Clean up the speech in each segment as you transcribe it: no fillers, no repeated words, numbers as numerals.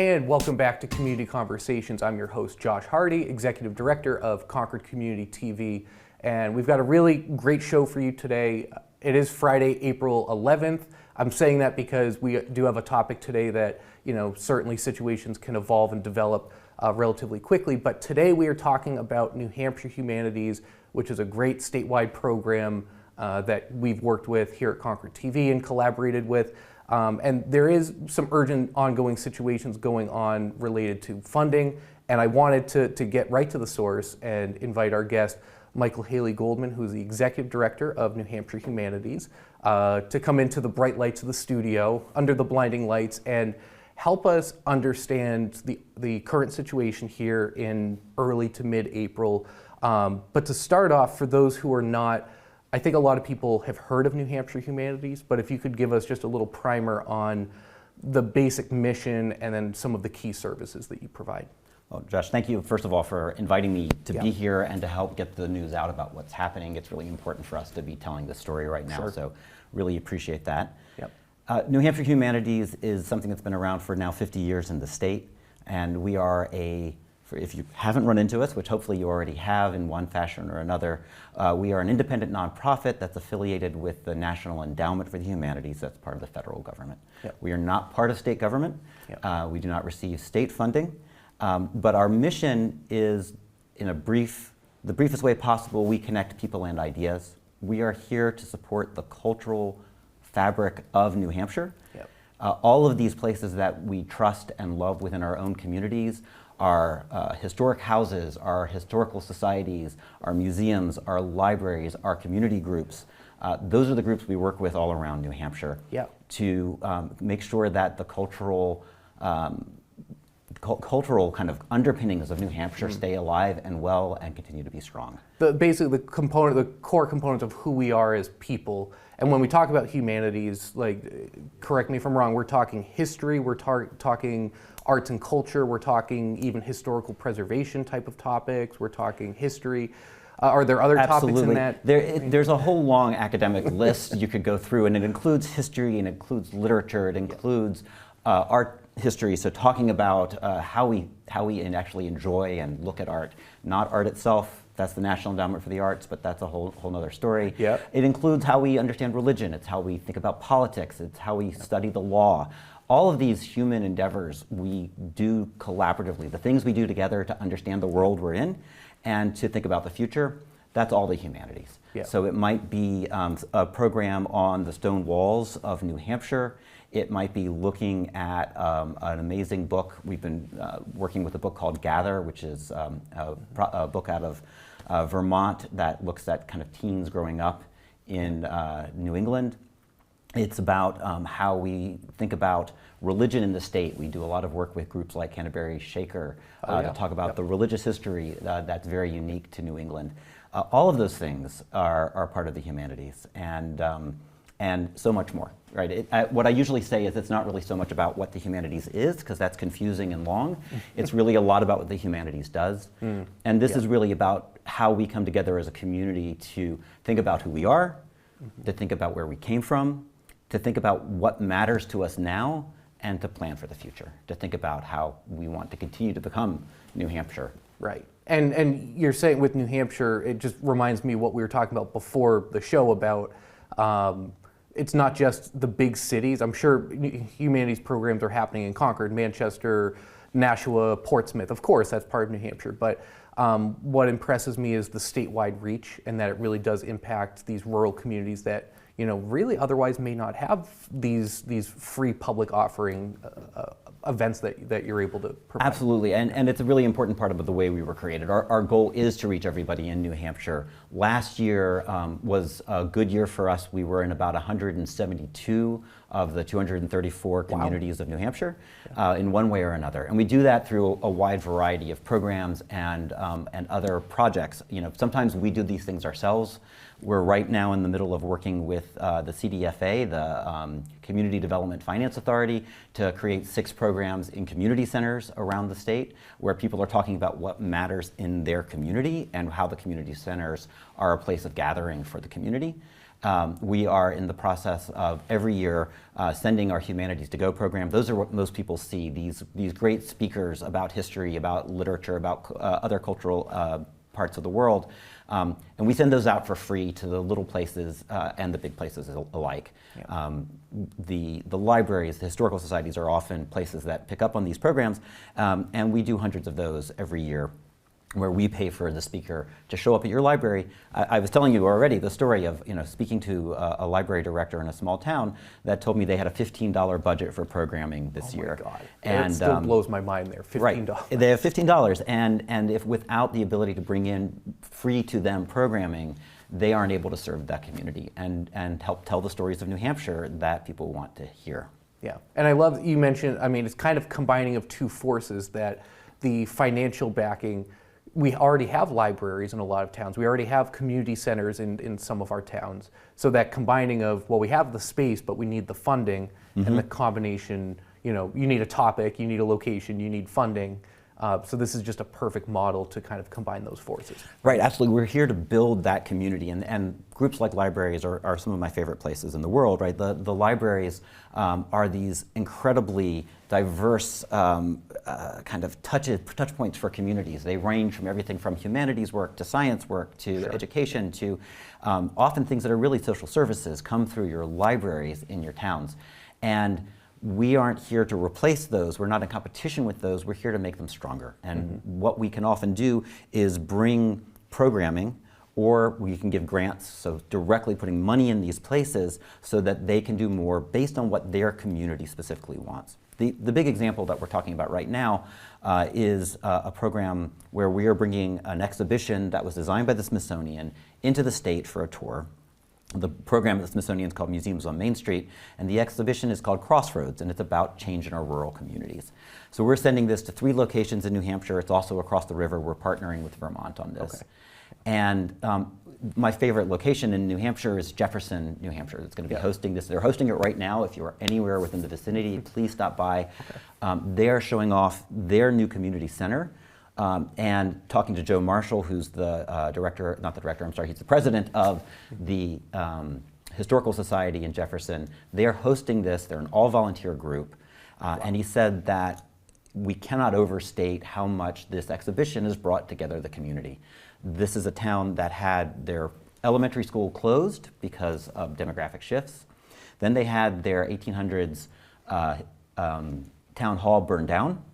And welcome back to Community Conversations. I'm your host, Josh Hardy, Executive Director of Concord Community TV. And we've got a really great show for you today. It is Friday, April 11th. I'm saying that because we do have a topic today that, certainly situations can evolve and develop relatively quickly. But today we are talking about New Hampshire Humanities, which is a great statewide program that we've worked with here at Concord TV and collaborated with. And there is some urgent ongoing situations going on related to funding. And I wanted to get right to the source and invite our guest, Michael Haley Goldman, who's the Executive Director of New Hampshire Humanities, to come into the bright lights of the studio, under the blinding lights, and help us understand the current situation here in early to mid-April. But to start off, for those who are not, I think a lot of people have heard of New Hampshire Humanities, but if you could give us just a little primer on the basic mission and then some of the key services that you provide. Well, Josh, thank you, first of all, for inviting me to be here and to help get the news out about what's happening. It's really important for us to be telling this story right now, so really appreciate that. New Hampshire Humanities is something that's been around for now 50 years in the state, and we are if you haven't run into us, which hopefully you already have in one fashion or another, we are an independent nonprofit that's affiliated with the National Endowment for the Humanities. That's part of the federal government. We are not part of state government. We do not receive state funding. But our mission is, in the briefest way possible, we connect people and ideas. We are here to support the cultural fabric of New Hampshire. All of these places that we trust and love within our own communities, our historic houses, our historical societies, our museums, our libraries, our community groups, those are the groups we work with all around New Hampshire to make sure that the cultural kind of underpinnings of New Hampshire stay alive and well and continue to be strong. Basically, the core component of who we are as people. And when we talk about humanities, correct me if I'm wrong, we're talking history, we're talking arts and culture, we're talking even historical preservation type of topics, we're talking history. Are there other topics in that? There's a whole long academic list you could go through, and it includes history, and it includes literature, it includes art history, so talking about how we actually enjoy and look at art. Not art itself, that's the National Endowment for the Arts, but that's a whole nother story. It includes how we understand religion, it's how we think about politics, it's how we study the law. All of these human endeavors we do collaboratively. The things we do together to understand the world we're in and to think about the future, that's all the humanities. So it might be a program on the stone walls of New Hampshire. It might be looking at an amazing book. We've been working with a book called Gather, which is a book out of Vermont that looks at kind of teens growing up in New England. It's about how we think about religion in the state. We do a lot of work with groups like Canterbury Shaker to talk about the religious history that's very unique to New England. All of those things are part of the humanities, and so much more. Right. What I usually say is it's not really so much about what the humanities is, because that's confusing and long. It's really a lot about what the humanities does. And this is really about how we come together as a community to think about who we are, to think about where we came from, to think about what matters to us now, and to plan for the future, to think about how we want to continue to become New Hampshire. Right. And you're saying with New Hampshire, it just reminds me what we were talking about before the show about it's not just the big cities. I'm sure humanities programs are happening in Concord, Manchester, Nashua, Portsmouth. Of course, that's part of New Hampshire. But what impresses me is the statewide reach, and that it really does impact these rural communities that really otherwise may not have these free public offering events that you're able to provide. Absolutely, and it's a really important part of the way we were created. Our goal is to reach everybody in New Hampshire. Last year was a good year for us. We were in about 172 of the 234 communities of New Hampshire in one way or another. And we do that through a wide variety of programs and other projects. Sometimes we do these things ourselves. We're right now in the middle of working with the CDFA, the Community Development Finance Authority, to create 6 programs in community centers around the state where people are talking about what matters in their community and how the community centers are a place of gathering for the community. We are in the process of every year sending our Humanities to Go program. Those are what most people see, these great speakers about history, about literature, about other cultural parts of the world. And we send those out for free to the little places and the big places alike. Yeah. The libraries, the historical societies are often places that pick up on these programs, and we do hundreds of those every year, where we pay for the speaker to show up at your library. I was telling you already the story of speaking to a library director in a small town that told me they had a $15 budget for programming this year. Oh my God! And it still blows my mind there. $15. Right. They have $15, and if without the ability to bring in free to them programming, they aren't able to serve that community and help tell the stories of New Hampshire that people want to hear. Yeah, and I love that you mentioned. I mean, it's kind of combining of two forces, that the financial backing. We already have libraries in a lot of towns. We already have community centers in some of our towns. So that combining of, well, we have the space, but we need the funding, and the combination, you need a topic, you need a location, you need funding. So this is just a perfect model to kind of combine those forces. Right, absolutely. We're here to build that community, and groups like libraries are some of my favorite places in the world, right? The libraries are these incredibly diverse kind of touch points for communities. They range from everything from humanities work to science work to education to often things that are really social services come through your libraries in your towns. And we aren't here to replace those. We're not in competition with those. We're here to make them stronger. And what we can often do is bring programming, or we can give grants, so directly putting money in these places so that they can do more based on what their community specifically wants. The big example that we're talking about right now is a program where we are bringing an exhibition that was designed by the Smithsonian into the state for a tour. The program at the Smithsonian is called Museums on Main Street, and the exhibition is called Crossroads, and it's about change in our rural communities. So we're sending this to 3 locations in New Hampshire. It's also across the river. We're partnering with Vermont on this. Okay. And my favorite location in New Hampshire is Jefferson, New Hampshire. It's going to be hosting this. They're hosting it right now. If you're anywhere within the vicinity, please stop by. Okay. They're showing off their new community center. And talking to Joe Marshall, who's the he's the president of the Historical Society in Jefferson. They're hosting this, they're an all-volunteer group, and he said that we cannot overstate how much this exhibition has brought together the community. This is a town that had their elementary school closed because of demographic shifts. Then they had their 1800s town hall burned down.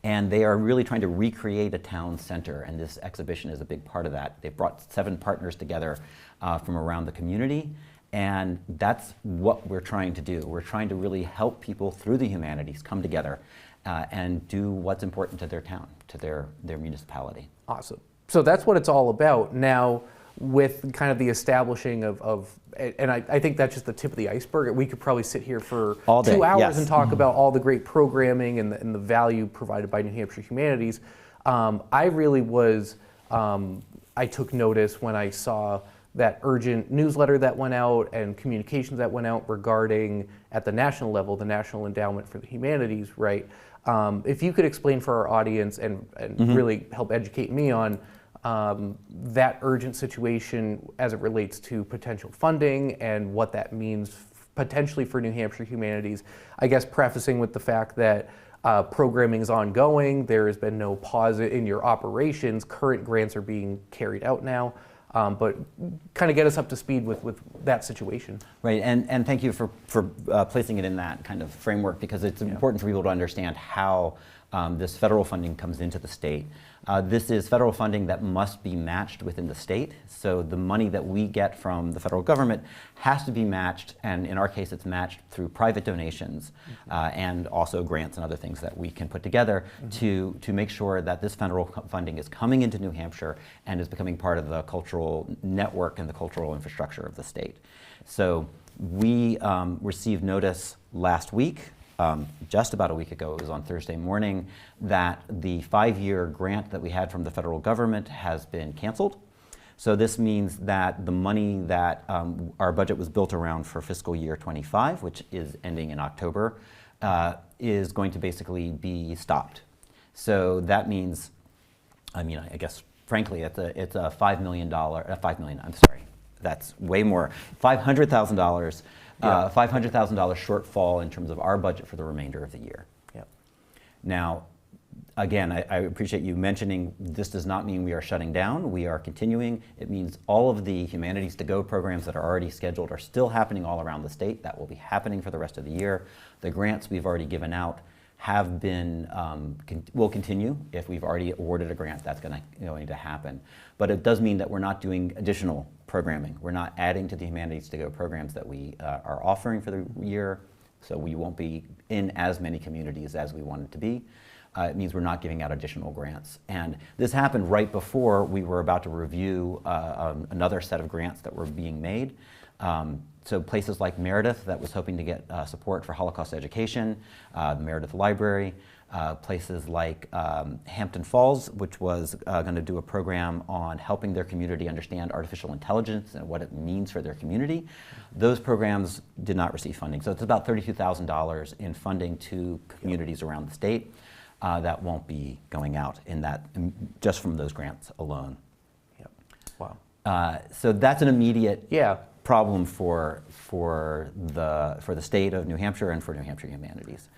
And they are really trying to recreate a town center, and this exhibition is a big part of that. They've brought 7 partners together from around the community, and that's what we're trying to do. We're trying to really help people through the humanities come together and do what's important to their town, to their municipality. Awesome. So that's what it's all about. Now, with kind of the establishing of and I think that's just the tip of the iceberg. We could probably sit here for all day, 2 hours yes. and talk about all the great programming and the value provided by New Hampshire Humanities. I really was, I took notice when I saw that urgent newsletter that went out and communications that went out regarding, at the national level, the National Endowment for the Humanities, right? If you could explain for our audience and really help educate me on that urgent situation as it relates to potential funding and what that means potentially for New Hampshire Humanities. I guess prefacing with the fact that programming is ongoing, there has been no pause in your operations, current grants are being carried out now, but kind of get us up to speed with that situation. Right, and thank you for placing it in that kind of framework, because it's important for people to understand how this federal funding comes into the state. This is federal funding that must be matched within the state. So the money that we get from the federal government has to be matched, and in our case it's matched through private donations and also grants and other things that we can put together to make sure that this federal funding is coming into New Hampshire and is becoming part of the cultural network and the cultural infrastructure of the state. So we received notice last week, just about a week ago, it was on Thursday morning, that the 5-year grant that we had from the federal government has been canceled. So this means that the money that our budget was built around for fiscal year 25, which is ending in October, is going to basically be stopped. So that means, I guess, frankly, it's a $5 million, That's way more. $500,000, $500,000 shortfall in terms of our budget for the remainder of the year. Yep. Now, again, I appreciate you mentioning this does not mean we are shutting down. We are continuing. It means all of the Humanities to Go programs that are already scheduled are still happening all around the state. That will be happening for the rest of the year. The grants we've already given out have been, will continue. If we've already awarded a grant, that's going to happen. But it does mean that we're not doing additional programming. We're not adding to the Humanities to Go programs that we are offering for the year. So we won't be in as many communities as we wanted to be. It means we're not giving out additional grants. And this happened right before we were about to review another set of grants that were being made. So places like Meredith, that was hoping to get support for Holocaust education, the Meredith Library, places like Hampton Falls, which was going to do a program on helping their community understand artificial intelligence and what it means for their community. Those programs did not receive funding. So it's about $32,000 in funding to communities around the state. That won't be going out in that, just from those grants alone. Yep. Wow. So that's an immediate problem for the state of New Hampshire and for New Hampshire Humanities.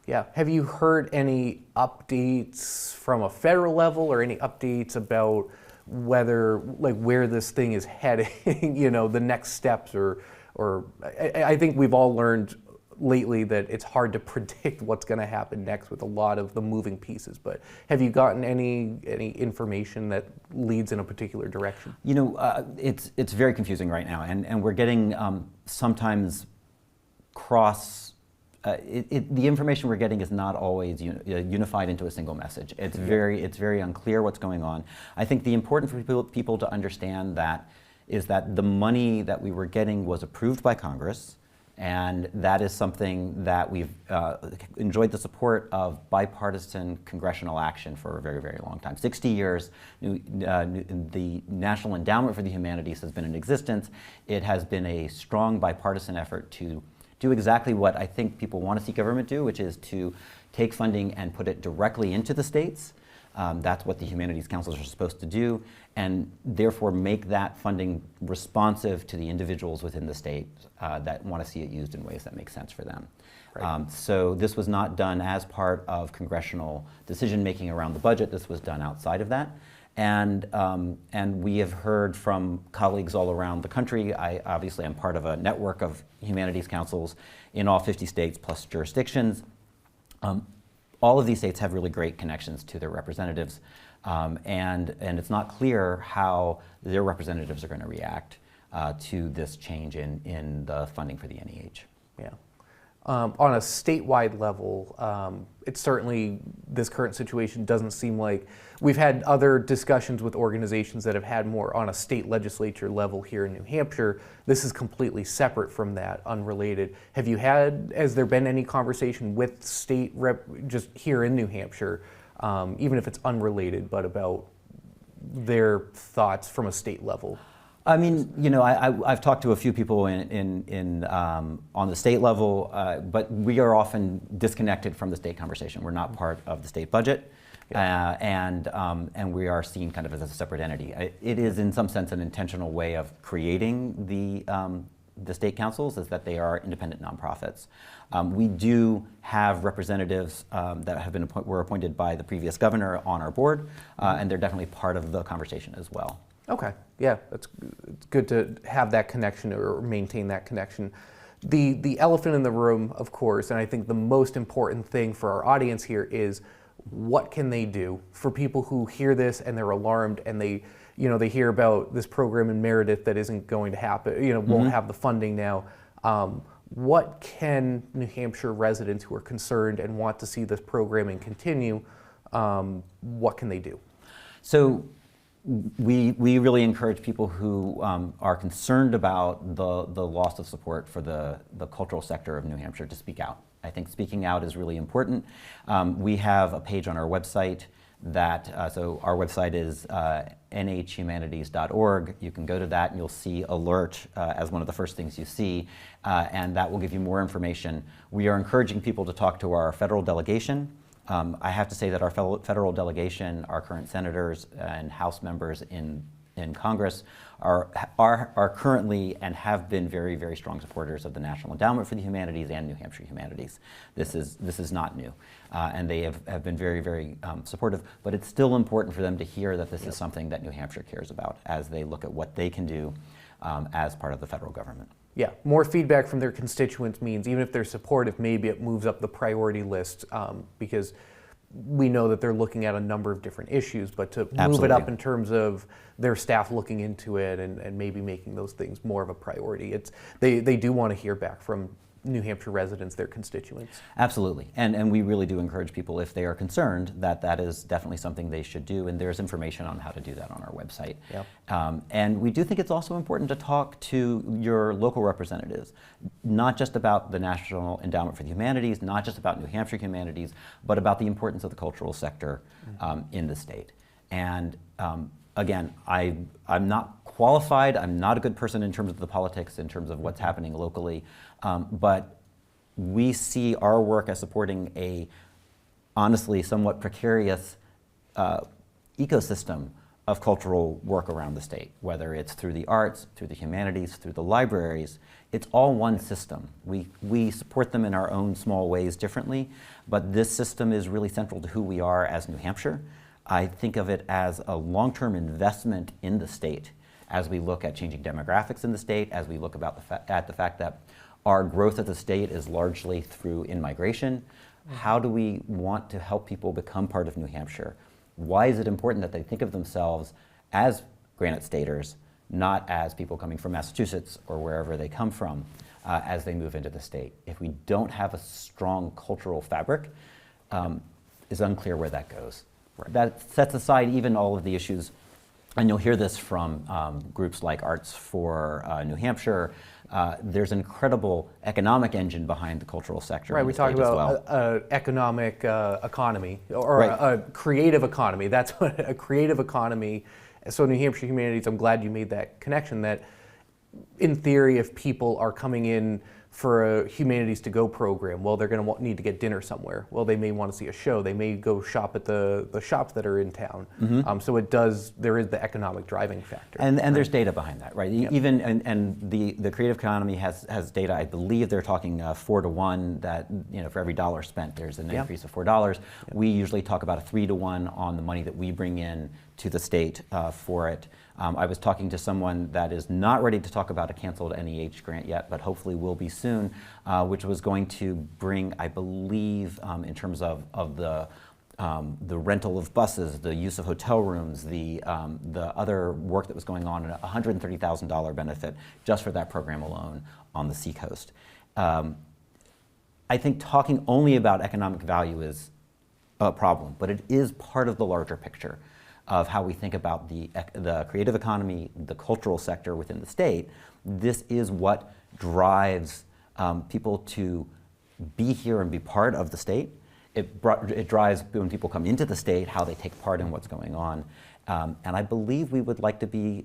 Yeah. Have you heard any updates from a federal level, or any updates about whether, like, where this thing is heading? You know, the next steps, or I think we've all learned lately that it's hard to predict what's going to happen next with a lot of the moving pieces. But have you gotten any information that leads in a particular direction? You know, it's very confusing right now, and we're getting sometimes cross. The information we're getting is not always unified into a single message. It's very unclear what's going on. I think the important for people to understand that is that the money that we were getting was approved by Congress. And that is something that we've enjoyed the support of bipartisan congressional action for a very, very long time. 60 years, the National Endowment for the Humanities has been in existence. It has been a strong bipartisan effort to do exactly what I think people want to see government do, which is to take funding and put it directly into the states. That's what the Humanities Councils are supposed to do, and therefore make that funding responsive to the individuals within the state that want to see it used in ways that make sense for them. Right. So this was not done as part of congressional decision-making around the budget. This was done outside of that. And we have heard from colleagues all around the country. I obviously am part of a network of Humanities Councils in all 50 states plus jurisdictions. All of these states have really great connections to their representatives, and it's not clear how their representatives are going to react to this change in the funding for the NEH. Yeah. On a statewide level, it's certainly, this current situation doesn't seem like, we've had other discussions with organizations that have had more on a state legislature level here in New Hampshire. This is completely separate from that, unrelated. Has there been any conversation with state rep, just here in New Hampshire, even if it's unrelated, but about their thoughts from a state level? I mean, you know, I've talked to a few people on the state level, but we are often disconnected from the state conversation. We're not part of the state budget, and we are seen kind of as a separate entity. It is, in some sense, an intentional way of creating the state councils, is that they are independent nonprofits. We do have representatives that were appointed by the previous governor on our board, and they're definitely part of the conversation as well. Okay, yeah, it's good to have that connection or maintain that connection. The elephant in the room, of course, and I think the most important thing for our audience here is, what can they do for people who hear this and they're alarmed, and they hear about this program in Meredith that isn't going to happen, won't have the funding now. What can New Hampshire residents who are concerned and want to see this programming continue, what can they do? So we really encourage people who are concerned about the loss of support for the cultural sector of New Hampshire to speak out. I think speaking out is really important. We have a page on our website so our website is nhhumanities.org. You can go to that and you'll see alert as one of the first things you see, and that will give you more information. We are encouraging people to talk to our federal delegation. I have to say that our federal delegation, our current senators and House members in in Congress are currently and have been very, very strong supporters of the National Endowment for the Humanities and New Hampshire Humanities. This is not new, and they have been very, very supportive. But it's still important for them to hear that this is something that New Hampshire cares about as they look at what they can do as part of the federal government. Yeah, more feedback from their constituents means even if they're supportive, maybe it moves up the priority list because we know that they're looking at a number of different issues, but to move it up in terms of their staff looking into it and maybe making those things more of a priority, they do want to hear back from New Hampshire residents, their constituents. Absolutely, and we really do encourage people, if they are concerned, that is definitely something they should do, and there's information on how to do that on our website. Yep. And we do think it's also important to talk to your local representatives, not just about the National Endowment for the Humanities, not just about New Hampshire Humanities, but about the importance of the cultural sector in the state. And again, I'm not qualified, I'm not a good person in terms of the politics, in terms of what's happening locally, but we see our work as supporting a honestly somewhat precarious ecosystem of cultural work around the state, whether it's through the arts, through the humanities, through the libraries. It's all one system. We support them in our own small ways differently, but this system is really central to who we are as New Hampshire. I think of it as a long-term investment in the state as we look at changing demographics in the state, as we look at the fact that our growth as a state is largely through in-migration. How do we want to help people become part of New Hampshire? Why is it important that they think of themselves as Granite Staters, not as people coming from Massachusetts or wherever they come from as they move into the state? If we don't have a strong cultural fabric, it's unclear where that goes. Right. That sets aside even all of the issues, and you'll hear this from groups like Arts for New Hampshire. There's an incredible economic engine behind the cultural sector. Right, we talk about economic economy, or a creative economy. That's what a creative economy. So New Hampshire Humanities, I'm glad you made that connection, that in theory, if people are coming in for a Humanities to Go program, well, they're going to need to get dinner somewhere. Well, they may want to see a show. They may go shop at the shops that are in town. So there is the economic driving factor. And there's data behind that, right? Yep. Even, and the creative economy has data. I believe they're talking 4 to 1, that, you know, for every dollar spent, there's an increase of $4. Yep. We usually talk about a 3 to 1 on the money that we bring in to the state for it. I was talking to someone that is not ready to talk about a canceled NEH grant yet, but hopefully will be soon, which was going to bring, I believe, in terms of the rental of buses, the use of hotel rooms, the other work that was going on, a $130,000 benefit just for that program alone on the Seacoast. I think talking only about economic value is a problem, but it is part of the larger picture of how we think about the creative economy, the cultural sector within the state. This is what drives people to be here and be part of the state. It drives, when people come into the state, how they take part in what's going on. And I believe we would like to be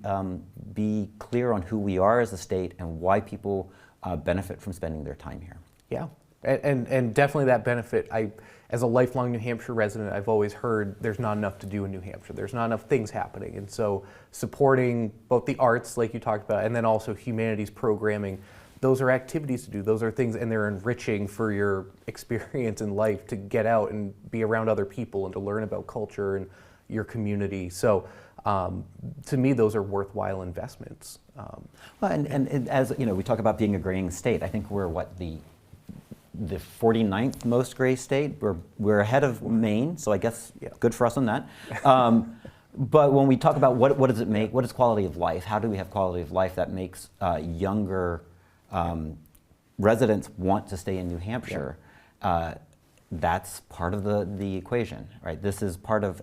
clear on who we are as a state and why people benefit from spending their time here. Yeah, and definitely that benefit. As a lifelong New Hampshire resident, I've always heard there's not enough to do in New Hampshire. There's not enough things happening. And so supporting both the arts, like you talked about, and then also humanities programming, those are activities to do. Those are things, and they're enriching for your experience in life to get out and be around other people and to learn about culture and your community. So to me, those are worthwhile investments. Well, and as you know, we talk about being a graying state. I think we're the 49th most gray state. We're ahead of Maine, so I guess good for us on that. But when we talk about what does it make, what is quality of life, how do we have quality of life that makes younger residents want to stay in New Hampshire, that's part of the equation, right? This is part of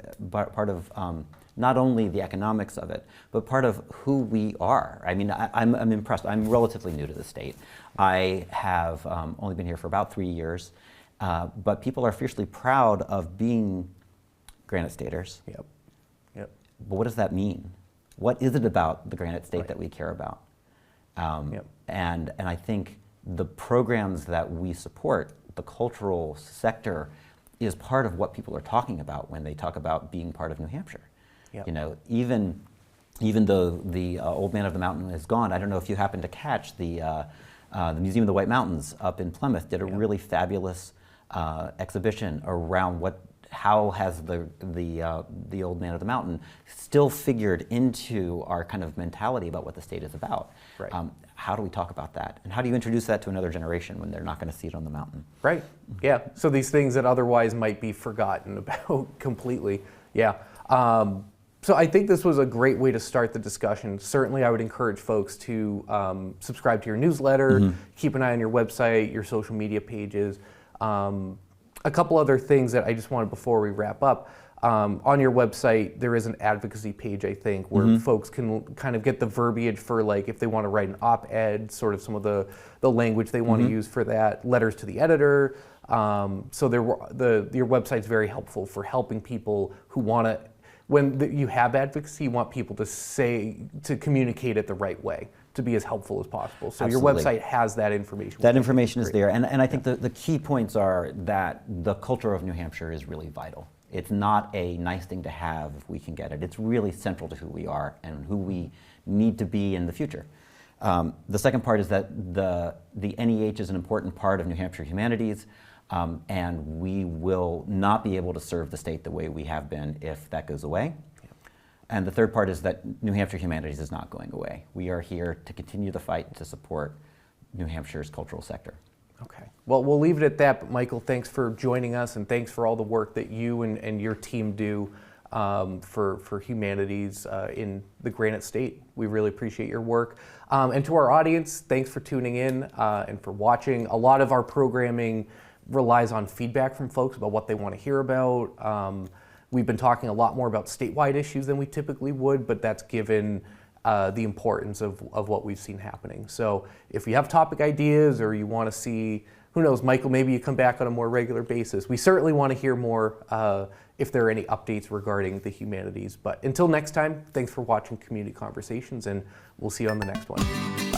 not only the economics of it, but part of who we are. I mean, I'm impressed. I'm relatively new to the state. I have only been here for about 3 years, but people are fiercely proud of being Granite Staters. Yep. But what does that mean? What is it about the Granite State that we care about? And I think the programs that we support, the cultural sector, is part of what people are talking about when they talk about being part of New Hampshire. You know, even even though the Old Man of the Mountain is gone, I don't know if you happened to catch the Museum of the White Mountains up in Plymouth did a really fabulous exhibition around how has the Old Man of the Mountain still figured into our kind of mentality about what the state is about. Right. How do we talk about that? And how do you introduce that to another generation when they're not going to see it on the mountain? Right, yeah. So these things that otherwise might be forgotten about completely, yeah. So I think this was a great way to start the discussion. Certainly I would encourage folks to subscribe to your newsletter, keep an eye on your website, your social media pages. A couple other things that I just wanted before we wrap up. On your website, there is an advocacy page, I think, where folks can kind of get the verbiage for, like, if they want to write an op-ed, sort of some of the language they want to use for that, letters to the editor. So your website's very helpful for helping people who want to, when you have advocacy, you want people to communicate it the right way, to be as helpful as possible. So Absolutely. Your website has that information. That information is there, and I think the key points are that the culture of New Hampshire is really vital. It's not a nice thing to have if we can get it. It's really central to who we are and who we need to be in the future. The second part is that the NEH is an important part of New Hampshire Humanities, and we will not be able to serve the state the way we have been if that goes away. And the third part is that New Hampshire Humanities is not going away. We are here to continue the fight to support New Hampshire's cultural sector. Okay. Well, we'll leave it at that. But Michael, thanks for joining us, and thanks for all the work that you and your team do for humanities in the Granite State. We really appreciate your work. And to our audience, thanks for tuning in and for watching. A lot of our programming relies on feedback from folks about what they want to hear about. We've been talking a lot more about statewide issues than we typically would, but that's given the importance of what we've seen happening. So if you have topic ideas or you want to see, who knows, Michael, maybe you come back on a more regular basis. We certainly want to hear more if there are any updates regarding the humanities. But until next time, thanks for watching Community Conversations, and we'll see you on the next one.